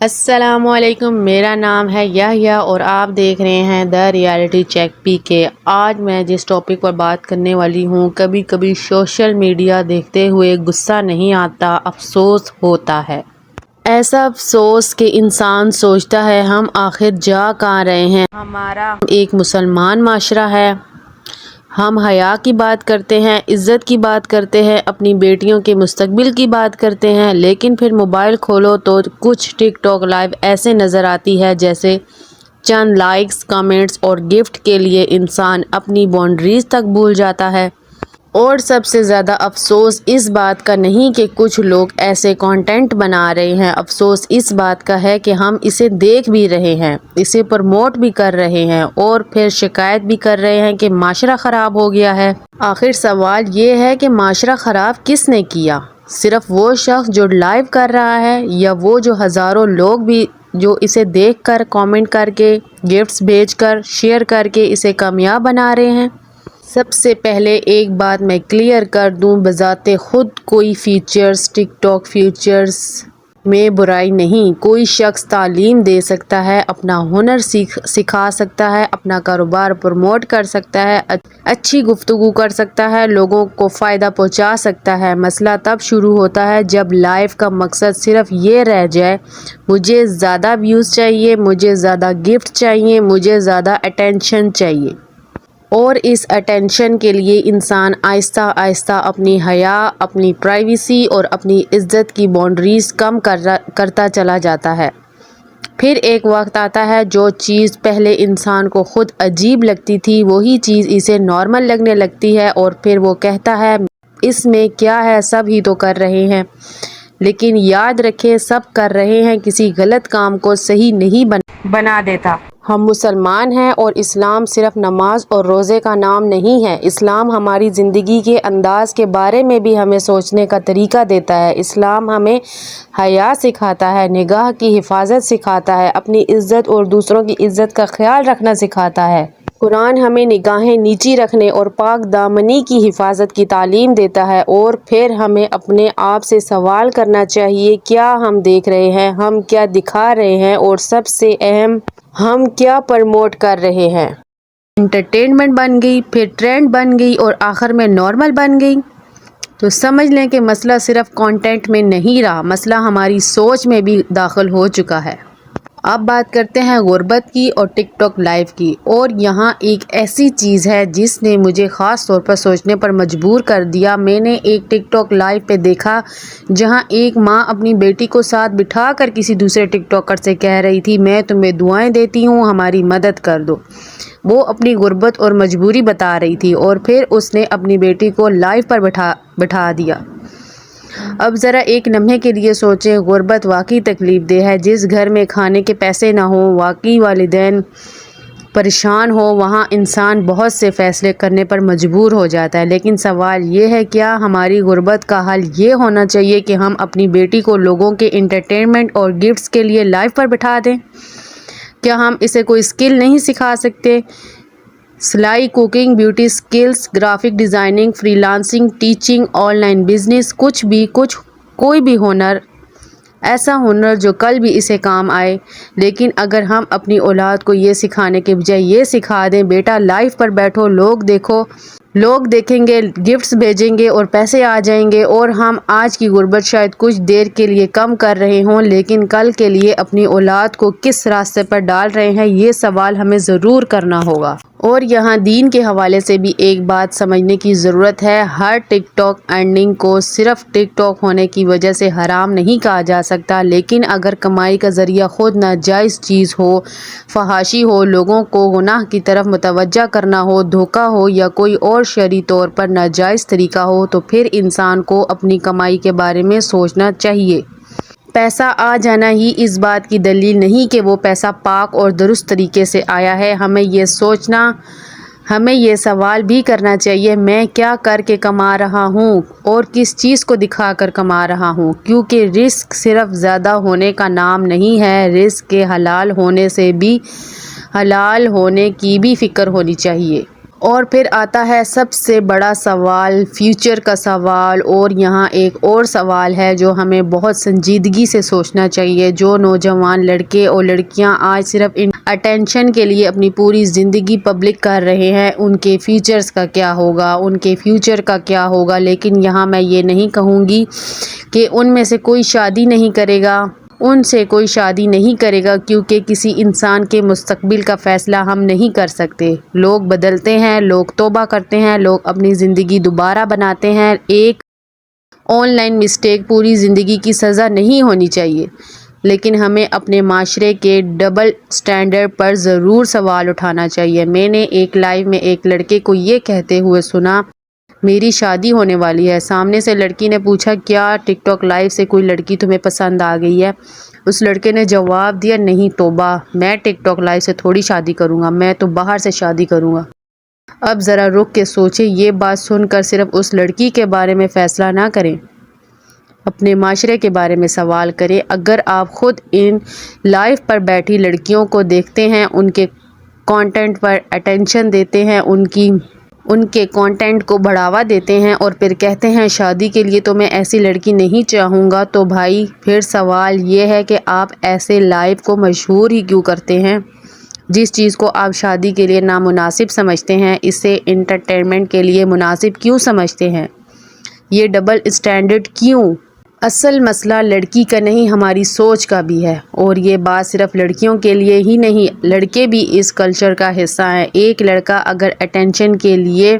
السلام علیکم، میرا نام ہے یحییٰ اور آپ دیکھ رہے ہیں دا ریالٹی چیک پی کے۔ آج میں جس ٹاپک پر بات کرنے والی ہوں، کبھی کبھی سوشل میڈیا دیکھتے ہوئے غصہ نہیں آتا، افسوس ہوتا ہے۔ ایسا افسوس کہ انسان سوچتا ہے ہم آخر جا کہاں رہے ہیں۔ ہمارا ایک مسلمان معاشرہ ہے، ہم حیا کی بات کرتے ہیں، عزت کی بات کرتے ہیں، اپنی بیٹیوں کے مستقبل کی بات کرتے ہیں، لیکن پھر موبائل کھولو تو کچھ ٹک ٹاک لائیو ایسے نظر آتی ہے جیسے چند لائکس، کمنٹس اور گفٹ کے لیے انسان اپنی باؤنڈریز تک بھول جاتا ہے۔ اور سب سے زیادہ افسوس اس بات کا نہیں کہ کچھ لوگ ایسے کانٹینٹ بنا رہے ہیں، افسوس اس بات کا ہے کہ ہم اسے دیکھ بھی رہے ہیں، اسے پروموٹ بھی کر رہے ہیں اور پھر شکایت بھی کر رہے ہیں کہ معاشرہ خراب ہو گیا ہے۔ آخر سوال یہ ہے کہ معاشرہ خراب کس نے کیا؟ صرف وہ شخص جو لائیو کر رہا ہے یا وہ جو ہزاروں لوگ بھی جو اسے دیکھ کر، کامنٹ کر کے، گفٹس بھیج کر، شیئر کر کے اسے کامیاب بنا رہے ہیں؟ سب سے پہلے ایک بات میں کلیئر کر دوں، بذات خود کوئی فیچرز ٹک ٹاک فیچرز میں برائی نہیں۔ کوئی شخص تعلیم دے سکتا ہے، اپنا ہنر سکھا سکتا ہے، اپنا کاروبار پروموٹ کر سکتا ہے، اچھی گفتگو کر سکتا ہے، لوگوں کو فائدہ پہنچا سکتا ہے۔ مسئلہ تب شروع ہوتا ہے جب لائف کا مقصد صرف یہ رہ جائے، مجھے زیادہ ویوز چاہیے، مجھے زیادہ گفٹ چاہیے، مجھے زیادہ اٹینشن چاہیے۔ اور اس اٹینشن کے لیے انسان آہستہ آہستہ اپنی حیا، اپنی پرائیویسی اور اپنی عزت کی باؤنڈریز کم کرتا چلا جاتا ہے۔ پھر ایک وقت آتا ہے جو چیز پہلے انسان کو خود عجیب لگتی تھی، وہی چیز اسے نارمل لگنے لگتی ہے اور پھر وہ کہتا ہے اس میں کیا ہے، سب ہی تو کر رہے ہیں۔ لیکن یاد رکھیں، سب کر رہے ہیں کسی غلط کام کو صحیح نہیں بنا دیتا۔ ہم مسلمان ہیں اور اسلام صرف نماز اور روزے کا نام نہیں ہے۔ اسلام ہماری زندگی کے انداز کے بارے میں بھی ہمیں سوچنے کا طریقہ دیتا ہے۔ اسلام ہمیں حیا سکھاتا ہے، نگاہ کی حفاظت سکھاتا ہے، اپنی عزت اور دوسروں کی عزت کا خیال رکھنا سکھاتا ہے۔ قرآن ہمیں نگاہیں نیچی رکھنے اور پاک دامنی کی حفاظت کی تعلیم دیتا ہے۔ اور پھر ہمیں اپنے آپ سے سوال کرنا چاہیے، کیا ہم دیکھ رہے ہیں، ہم کیا دکھا رہے ہیں اور سب سے اہم، ہم کیا پروموٹ کر رہے ہیں؟ انٹرٹینمنٹ بن گئی، پھر ٹرینڈ بن گئی اور آخر میں نارمل بن گئی۔ تو سمجھ لیں کہ مسئلہ صرف کانٹینٹ میں نہیں رہا، مسئلہ ہماری سوچ میں بھی داخل ہو چکا ہے۔ اب بات کرتے ہیں غربت کی اور ٹک ٹاک لائیو کی۔ اور یہاں ایک ایسی چیز ہے جس نے مجھے خاص طور پر سوچنے پر مجبور کر دیا۔ میں نے ایک ٹک ٹاک لائیو پہ دیکھا جہاں ایک ماں اپنی بیٹی کو ساتھ بٹھا کر کسی دوسرے ٹک ٹاکر سے کہہ رہی تھی، میں تمہیں دعائیں دیتی ہوں، ہماری مدد کر دو۔ وہ اپنی غربت اور مجبوری بتا رہی تھی اور پھر اس نے اپنی بیٹی کو لائیو پر بٹھا دیا۔ اب ذرا ایک لمحے کے لیے سوچیں، غربت واقعی تکلیف دہ ہے۔ جس گھر میں کھانے کے پیسے نہ ہوں، واقعی والدین پریشان ہو، وہاں انسان بہت سے فیصلے کرنے پر مجبور ہو جاتا ہے۔ لیکن سوال یہ ہے، کیا ہماری غربت کا حل یہ ہونا چاہیے کہ ہم اپنی بیٹی کو لوگوں کے انٹرٹینمنٹ اور گفٹس کے لیے لائیو پر بٹھا دیں؟ کیا ہم اسے کوئی اسکل نہیں سکھا سکتے؟ سلائی، cooking, beauty skills, graphic designing, free lancing, teaching, on line business, کوئی بھی ہنر، ایسا ہنر جو کل بھی اسے کام آئے۔ لیکن اگر ہم اپنی اولاد کو یہ سکھانے کے بجائے یہ سکھا دیں، بیٹا لائیو پر بیٹھو، لوگ دیکھیں گے، گفٹس بھیجیں گے اور پیسے آ جائیں گے، اور ہم آج کی غربت شاید کچھ دیر کے لیے کم کر رہے ہوں، لیکن کل کے لیے اپنی اولاد کو کس راستے پر ڈال رہے ہیں، یہ سوال ہمیں ضرور کرنا ہوگا۔ اور یہاں دین کے حوالے سے بھی ایک بات سمجھنے کی ضرورت ہے، ہر ٹک ٹاک ارننگ کو صرف ٹک ٹاک ہونے کی وجہ سے حرام نہیں کہا جا سکتا، لیکن اگر کمائی کا ذریعہ خود ناجائز چیز ہو، فحاشی ہو، لوگوں کو گناہ کی طرف متوجہ کرنا ہو، دھوکہ ہو یا کوئی اور شرعی طور پر ناجائز طریقہ ہو، تو پھر انسان کو اپنی کمائی کے بارے میں سوچنا چاہیے۔ پیسہ آ جانا ہی اس بات کی دلیل نہیں کہ وہ پیسہ پاک اور درست طریقے سے آیا ہے۔ ہمیں یہ سوال بھی کرنا چاہیے، میں کیا کر کے کما رہا ہوں اور کس چیز کو دکھا کر کما رہا ہوں، کیونکہ رزق صرف زیادہ ہونے کا نام نہیں ہے، رزق کے حلال ہونے کی بھی فکر ہونی چاہیے۔ اور پھر آتا ہے سب سے بڑا سوال، فیوچر کا سوال، اور یہاں ایک اور سوال ہے جو ہمیں بہت سنجیدگی سے سوچنا چاہیے۔ جو نوجوان لڑکے اور لڑکیاں آج صرف اٹینشن کے لیے اپنی پوری زندگی پبلک کر رہے ہیں، ان کے فیوچرز کا کیا ہوگا، ان کے فیوچر کا کیا ہوگا؟ لیکن یہاں میں یہ نہیں کہوں گی کہ ان میں سے کوئی شادی نہیں کرے گا، ان سے کوئی شادی نہیں کرے گا، کیونکہ کسی انسان کے مستقبل کا فیصلہ ہم نہیں کر سکتے۔ لوگ بدلتے ہیں، لوگ توبہ کرتے ہیں، لوگ اپنی زندگی دوبارہ بناتے ہیں۔ ایک آن لائن مسٹیک پوری زندگی کی سزا نہیں ہونی چاہیے، لیکن ہمیں اپنے معاشرے کے ڈبل سٹینڈرڈ پر ضرور سوال اٹھانا چاہیے۔ میں نے ایک لائیو میں ایک لڑکے کو یہ کہتے ہوئے سنا، میری شادی ہونے والی ہے۔ سامنے سے لڑکی نے پوچھا، کیا ٹک ٹاک لائیو سے کوئی لڑکی تمہیں پسند آ گئی ہے؟ اس لڑکے نے جواب دیا، نہیں توبہ، میں ٹک ٹاک لائیو سے تھوڑی شادی کروں گا، میں تو باہر سے شادی کروں گا۔ اب ذرا رک کے سوچیں، یہ بات سن کر صرف اس لڑکی کے بارے میں فیصلہ نہ کریں، اپنے معاشرے کے بارے میں سوال کریں۔ اگر آپ خود ان لائیو پر بیٹھی لڑکیوں کو دیکھتے ہیں، ان کے کانٹینٹ پر اٹینشن دیتے ہیں، ان کے کانٹینٹ کو بڑھاوا دیتے ہیں، اور پھر کہتے ہیں شادی کے لیے تو میں ایسی لڑکی نہیں چاہوں گا، تو بھائی پھر سوال یہ ہے کہ آپ ایسے لائیو کو مشہور ہی کیوں کرتے ہیں؟ جس چیز کو آپ شادی کے لیے نامناسب سمجھتے ہیں، اسے انٹرٹینمنٹ کے لیے مناسب کیوں سمجھتے ہیں؟ یہ ڈبل اسٹینڈرڈ کیوں؟ اصل مسئلہ لڑکی کا نہیں، ہماری سوچ کا بھی ہے، اور یہ بات صرف لڑکیوں کے لیے ہی نہیں، لڑکے بھی اس کلچر کا حصہ ہیں۔ ایک لڑکا اگر اٹینشن کے لیے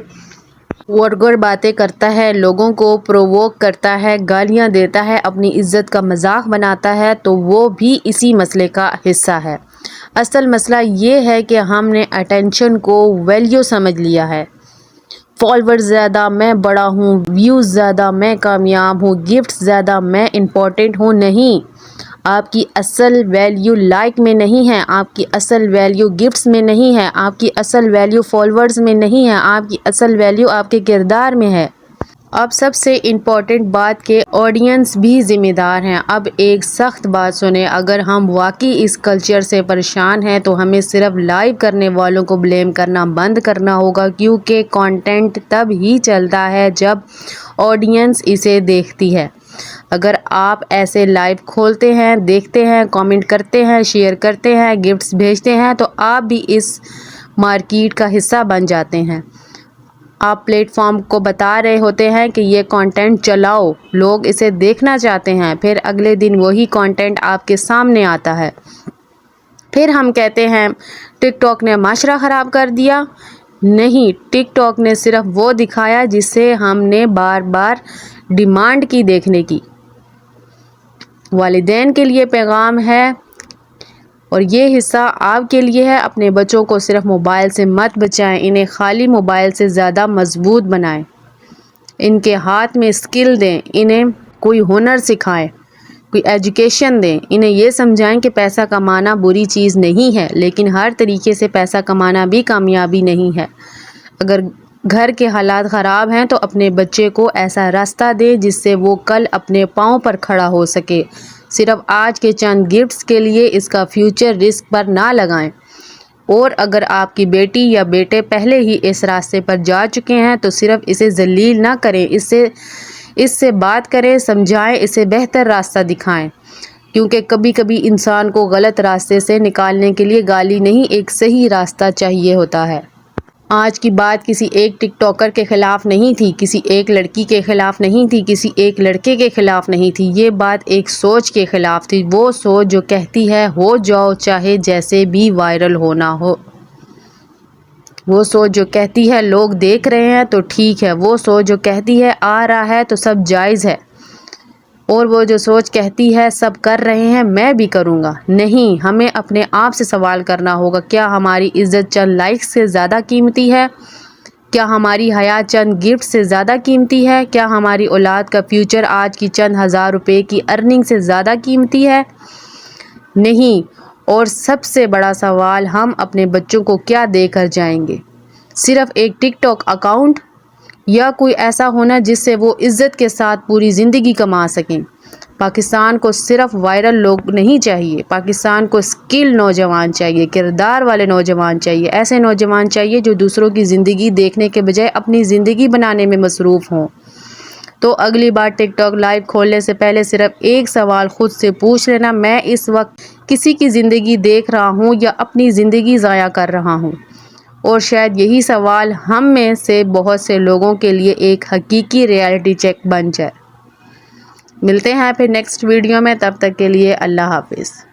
وولگر باتیں کرتا ہے، لوگوں کو پرووک کرتا ہے، گالیاں دیتا ہے، اپنی عزت کا مذاق بناتا ہے، تو وہ بھی اسی مسئلے کا حصہ ہے۔ اصل مسئلہ یہ ہے کہ ہم نے اٹینشن کو ویلیو سمجھ لیا ہے۔ فالوورز زیادہ میں بڑا ہوں، ویوز زیادہ میں کامیاب ہوں، گفٹس زیادہ میں امپورٹنٹ ہوں۔ نہیں، آپ کی اصل ویلیو لائک میں نہیں ہے، آپ کی اصل ویلیو گفٹس میں نہیں ہے، آپ کی اصل ویلیو فالوورز میں نہیں ہے، آپ کی اصل ویلیو آپ کے کردار میں ہے۔ اب سب سے امپورٹنٹ بات کہ آڈینس بھی ذمہ دار ہیں۔ اب ایک سخت بات سنیں، اگر ہم واقعی اس کلچر سے پریشان ہیں تو ہمیں صرف لائیو کرنے والوں کو بلیم کرنا بند کرنا ہوگا، کیونکہ کانٹینٹ تب ہی چلتا ہے جب آڈینس اسے دیکھتی ہے۔ اگر آپ ایسے لائیو کھولتے ہیں، دیکھتے ہیں، کامنٹ کرتے ہیں، شیئر کرتے ہیں، گفٹس بھیجتے ہیں، تو آپ بھی اس مارکیٹ کا حصہ بن جاتے ہیں۔ آپ پلیٹ فارم کو بتا رہے ہوتے ہیں کہ یہ کانٹینٹ چلاؤ، لوگ اسے دیکھنا چاہتے ہیں، پھر اگلے دن وہی کانٹینٹ آپ کے سامنے آتا ہے۔ پھر ہم کہتے ہیں ٹک ٹاک نے معاشرہ خراب کر دیا۔ نہیں، ٹک ٹاک نے صرف وہ دکھایا جسے ہم نے بار بار ڈیمانڈ کی دیکھنے کی۔ والدین کے لیے پیغام ہے، اور یہ حصہ آپ کے لیے ہے، اپنے بچوں کو صرف موبائل سے مت بچائیں، انہیں خالی موبائل سے زیادہ مضبوط بنائیں، ان کے ہاتھ میں اسکل دیں، انہیں کوئی ہنر سکھائیں، کوئی ایجوکیشن دیں، انہیں یہ سمجھائیں کہ پیسہ کمانا بری چیز نہیں ہے، لیکن ہر طریقے سے پیسہ کمانا بھی کامیابی نہیں ہے۔ اگر گھر کے حالات خراب ہیں تو اپنے بچے کو ایسا راستہ دیں جس سے وہ کل اپنے پاؤں پر کھڑا ہو سکے۔ صرف آج کے چند گفٹس کے لیے اس کا فیوچر رسک پر نہ لگائیں۔ اور اگر آپ کی بیٹی یا بیٹے پہلے ہی اس راستے پر جا چکے ہیں تو صرف اسے ذلیل نہ کریں، اس سے بات کریں، سمجھائیں، اسے بہتر راستہ دکھائیں، کیونکہ کبھی کبھی انسان کو غلط راستے سے نکالنے کے لیے گالی نہیں، ایک صحیح راستہ چاہیے ہوتا ہے۔ آج کی بات کسی ایک ٹک ٹاکر کے خلاف نہیں تھی، کسی ایک لڑکی کے خلاف نہیں تھی، کسی ایک لڑکے کے خلاف نہیں تھی، یہ بات ایک سوچ کے خلاف تھی، وہ سوچ جو کہتی ہے ہو جاؤ چاہے جیسے بھی وائرل ہونا ہو، وہ سوچ جو کہتی ہے لوگ دیکھ رہے ہیں تو ٹھیک ہے، وہ سوچ جو کہتی ہے آ رہا ہے تو سب جائز ہے، اور وہ جو سوچ کہتی ہے سب کر رہے ہیں میں بھی کروں گا۔ نہیں، ہمیں اپنے آپ سے سوال کرنا ہوگا، کیا ہماری عزت چند لائکس سے زیادہ قیمتی ہے؟ کیا ہماری حیات چند گفٹ سے زیادہ قیمتی ہے؟ کیا ہماری اولاد کا فیوچر آج کی چند ہزار روپے کی ارننگ سے زیادہ قیمتی ہے؟ نہیں۔ اور سب سے بڑا سوال، ہم اپنے بچوں کو کیا دے کر جائیں گے؟ صرف ایک ٹک ٹاک اکاؤنٹ، یا کوئی ایسا ہونا جس سے وہ عزت کے ساتھ پوری زندگی کما سکیں؟ پاکستان کو صرف وائرل لوگ نہیں چاہیے، پاکستان کو اسکل نوجوان چاہیے، کردار والے نوجوان چاہیے، ایسے نوجوان چاہیے جو دوسروں کی زندگی دیکھنے کے بجائے اپنی زندگی بنانے میں مصروف ہوں۔ تو اگلی بار ٹک ٹاک لائیو کھولنے سے پہلے صرف ایک سوال خود سے پوچھ لینا، میں اس وقت کسی کی زندگی دیکھ رہا ہوں یا اپنی زندگی ضائع کر رہا ہوں؟ اور شاید یہی سوال ہم میں سے بہت سے لوگوں کے لیے ایک حقیقی ریالٹی چیک بن جائے۔ ملتے ہیں پھر نیکسٹ ویڈیو میں، تب تک کے لیے اللہ حافظ۔